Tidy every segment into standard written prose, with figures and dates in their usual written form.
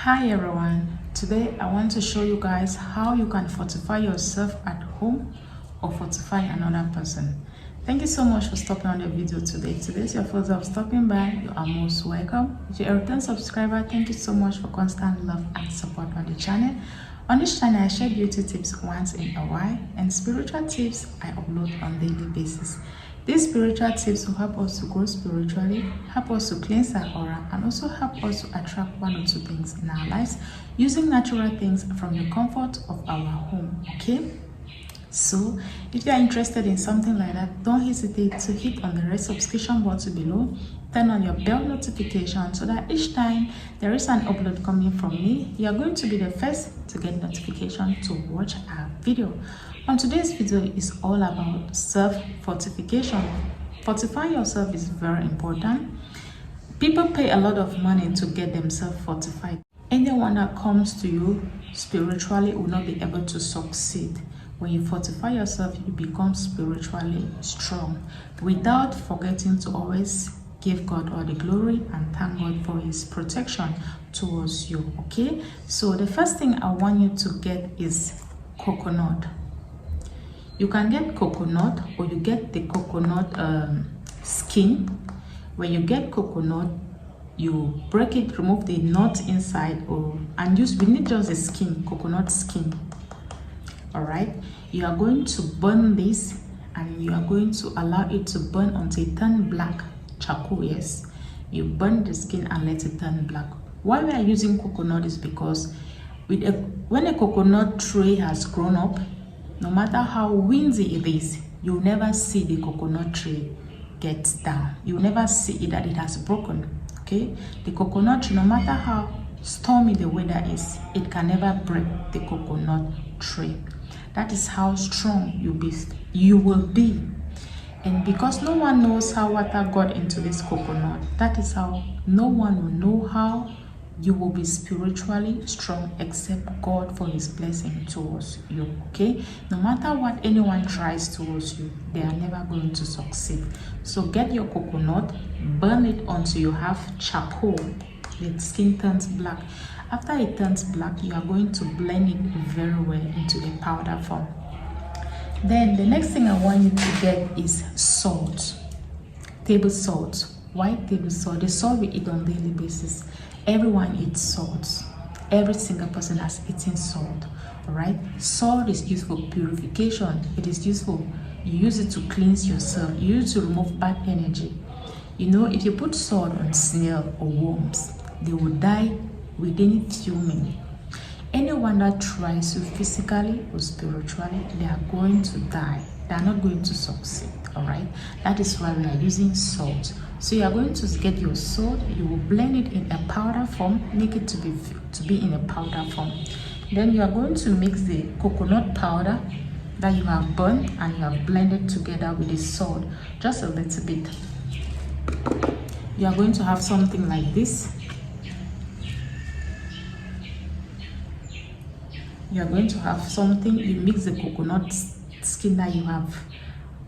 Hi everyone, today I want to show you guys how you can fortify yourself at home or fortify another person. Thank you so much for stopping on the video today. Today is your first time stopping by. You are most welcome. If you're a return subscriber, thank you so much for constant love and support on the channel. On this channel, I share beauty tips once in a while and spiritual tips I upload on daily basis. These spiritual tips will help us to grow spiritually, help us to cleanse our aura, and also help us to attract one or two things in our lives using natural things from the comfort of our home, okay? So, if you are interested in something like that, don't hesitate to hit on the red subscription button below, turn on your bell notification so that each time there is an upload coming from me, you are going to be the first to get notification to watch our video. On today's video is all about self-fortification. Fortifying yourself is very important. People pay a lot of money to get themselves fortified. Anyone that comes to you spiritually will not be able to succeed. When you fortify yourself, you become spiritually strong without forgetting to always give God all the glory and thank God for his protection towards you, okay? So the first thing I want you to get is coconut. You can get coconut or you get the coconut skin. When you get coconut, you break it, remove the nut inside, and we need just the skin, coconut skin. All right, you are going to burn this and you are going to allow it to burn until it turns black. Charcoal, yes, you burn the skin and let it turn black. Why we are using coconut is because when a coconut tree has grown up, no matter how windy it is, you'll never see the coconut tree get down. You'll never see it that it has broken. Okay, the coconut tree, no matter how stormy the weather is, it can never break the coconut tree. That is how strong you will be. And because no one knows how water got into this coconut, that is how no one will know how you will be spiritually strong except God for his blessing towards you, okay? No matter what anyone tries towards you, they are never going to succeed. So get your coconut, burn it until you have charcoal. The skin turns black. After it turns black, you are going to blend it very well into a powder form. Then the next thing I want you to get is salt, table salt. White table salt, the salt we eat on a daily basis. Everyone eats salt. Every single person has eaten salt. All right, salt is used for purification. It is useful. You use it to cleanse yourself. You use it to remove bad energy. You know, if you put salt on snail or worms, they will die within a few minutes. Anyone that tries to physically or spiritually, they are going to die. They are not going to succeed. All right, that is why we are using salt. So you are going to get your salt, you will blend it in a powder form, make it to be in a powder form. Then you are going to mix the coconut powder that you have burned and you have blended together with the salt, just a little bit. You are going to have something like this. You are going to have something, you mix the coconut skin that you have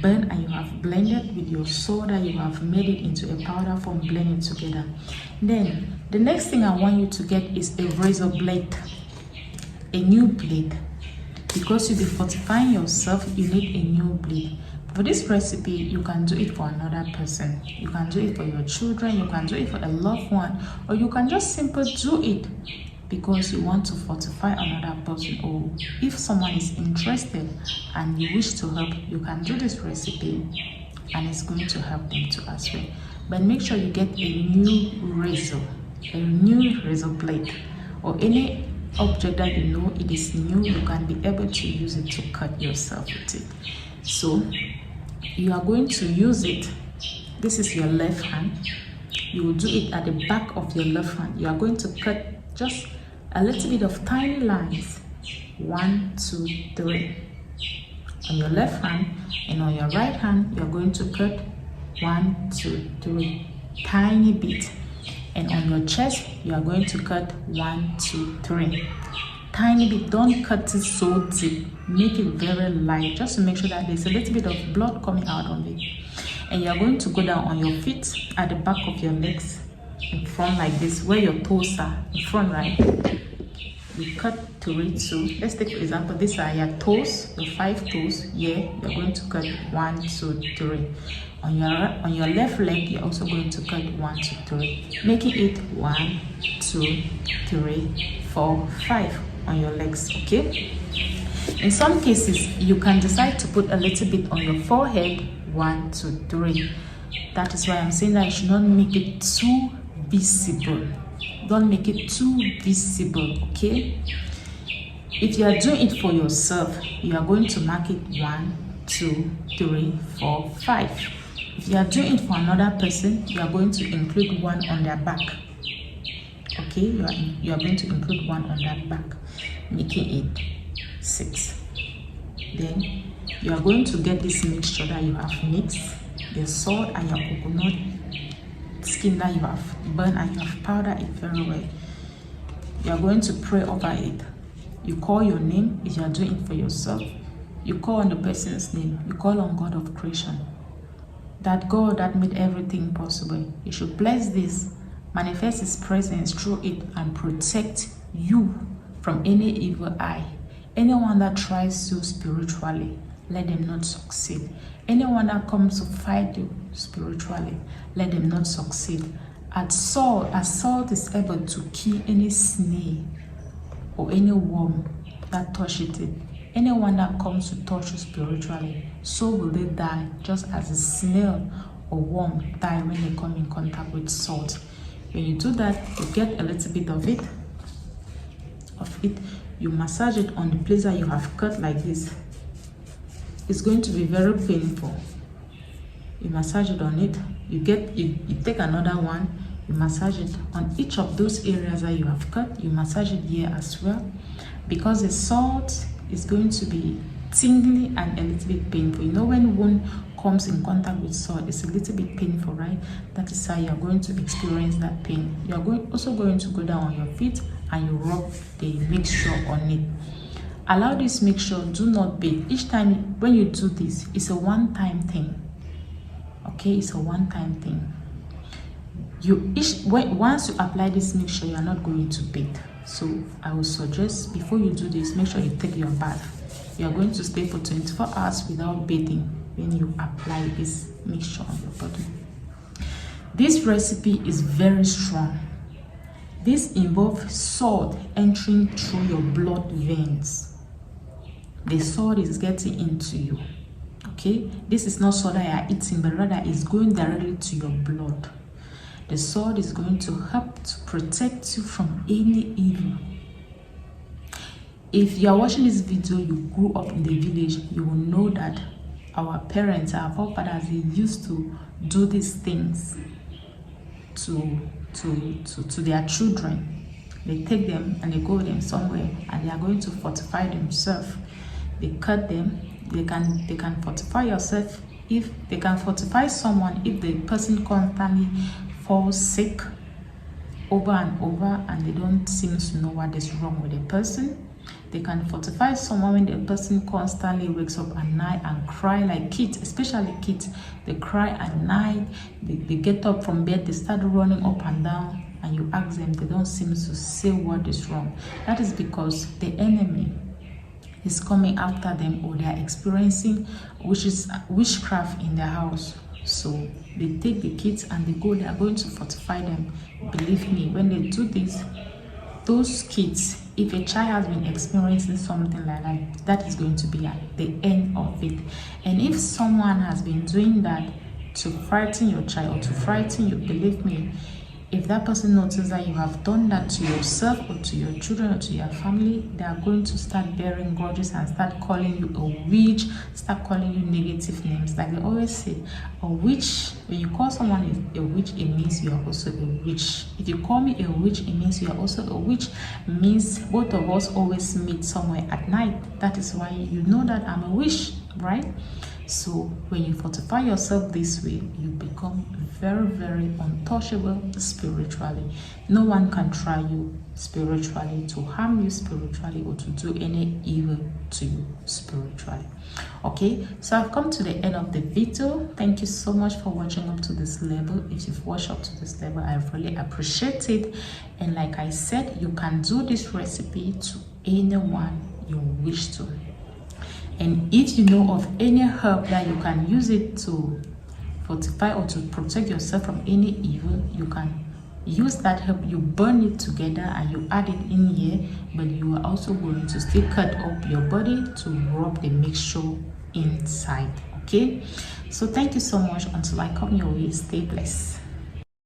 burn and you have blended with your soda, you have made it into a powder form, blend it together. Then the next thing I want you to get is a razor blade, a new blade. Because you'll be fortifying yourself, you need a new blade. For this recipe, you can do it for another person, you can do it for your children, you can do it for a loved one, or you can just simply do it because you want to fortify another person, or if someone is interested and you wish to help, you can do this recipe and it's going to help them too as well. But make sure you get a new razor blade, or any object that you know it is new, you can be able to use it to cut yourself with it. So you are going to use it. This is your left hand. You will do it at the back of your left hand. You are going to cut just a little bit of tiny lines, 1, 2, 3 on your left hand, and on your right hand you're going to cut 1, 2, 3 tiny bit, and on your chest you are going to cut 1, 2, 3 tiny bit. Don't cut it so deep, make it very light, just to make sure that there's a little bit of blood coming out of it. And you're going to go down on your feet at the back of your legs in front like this, where your toes are in front, right? You cut to it. So let's take for example, these are your toes, your 5 toes. Here you're going to cut 1, 2, 3. On your left leg, you're also going to cut 1, 2, 3, making it 1, 2, 3, 4, 5 on your legs. Okay. In some cases, you can decide to put a little bit on your forehead. 1, 2, 3. That is why I'm saying that you should not make it too visible. Don't make it too visible, okay? If you are doing it for yourself, you are going to mark it 1, 2, 3, 4, 5. If you are doing it for another person, you are going to include 1 on their back. Okay, you are going to include 1 on that back, making it 6. Then you are going to get this mixture that you have mixed, the salt and your coconut skin that you have burned, and you have powdered it very well. You are going to pray over it. You call your name. If you are doing it for yourself, you call on the person's name. You call on God of creation, that God that made everything possible. You should bless this, manifest His presence through it, and protect you from any evil eye. Anyone that tries you spiritually, let them not succeed. Anyone that comes to fight you spiritually, let them not succeed. As salt is able to kill any snake or any worm that touches it. Anyone that comes to touch you spiritually, so will they die, just as a snail or worm die when they come in contact with salt. When you do that, you get a little bit of it. You massage it on the place that you have cut like this. It's going to be very painful. You massage it on it. You take another one. You massage it on each of those areas that you have cut. You massage it here as well, because the salt is going to be tingly and a little bit painful. You know, when one comes in contact with salt, it's a little bit painful, right? That is how you are going to experience that pain. You are also going to go down on your feet and you rub the mixture on it. Allow this mixture, do not bathe. Each time when you do this, it's a one-time thing. Okay, it's a one-time thing. Once you apply this mixture, you are not going to bathe. So I would suggest, before you do this, make sure you take your bath. You are going to stay for 24 hours without bathing when you apply this mixture on your body. This recipe is very strong. This involves salt entering through your blood veins. The salt is getting into you. Okay, this is not salt that you are eating, but rather it's going directly to your blood. The sword is going to help to protect you from any evil. If you are watching this video, you grew up in the village, you will know that our parents, our forefathers, they used to do these things to their children. They take them and they go with them somewhere, and they are going to fortify themselves. They cut them. They can fortify yourself. If they can fortify someone, if the person constantly falls sick over and over and they don't seem to know what is wrong with the person. They can fortify someone when the person constantly wakes up at night and cry, like kids, especially kids. They cry at night, they get up from bed, they start running up and down, and you ask them, they don't seem to say what is wrong. That is because the enemy is coming after them, or they are experiencing witchcraft in their house. So they take the kids and they are going to fortify them. Believe me, when they do this, those kids, if a child has been experiencing something like that, that is going to be at the end of it. And if someone has been doing that to frighten your child or to frighten you, believe me, if that person notices that you have done that to yourself or to your children or to your family, they are going to start bearing grudges and start calling you a witch, start calling you negative names. Like they always say, a witch, when you call someone a witch, it means you are also a witch. If you call me a witch, it means you are also a witch. It means both of us always meet somewhere at night. That is why you know that I'm a witch, right? So when you fortify yourself this way, you become very, very untouchable spiritually. No one can try you spiritually, to harm you spiritually, or to do any evil to you spiritually. Okay, so I've come to the end of the video. Thank you so much for watching up to this level. If you've watched up to this level, I really appreciate it. And like I said, you can do this recipe to anyone you wish to. And if you know of any herb that you can use it to fortify or to protect yourself from any evil, you can use that herb. You burn it together and you add it in here, but you are also going to still cut up your body to rub the mixture inside. Okay, so thank you so much. Until I come your way, stay blessed.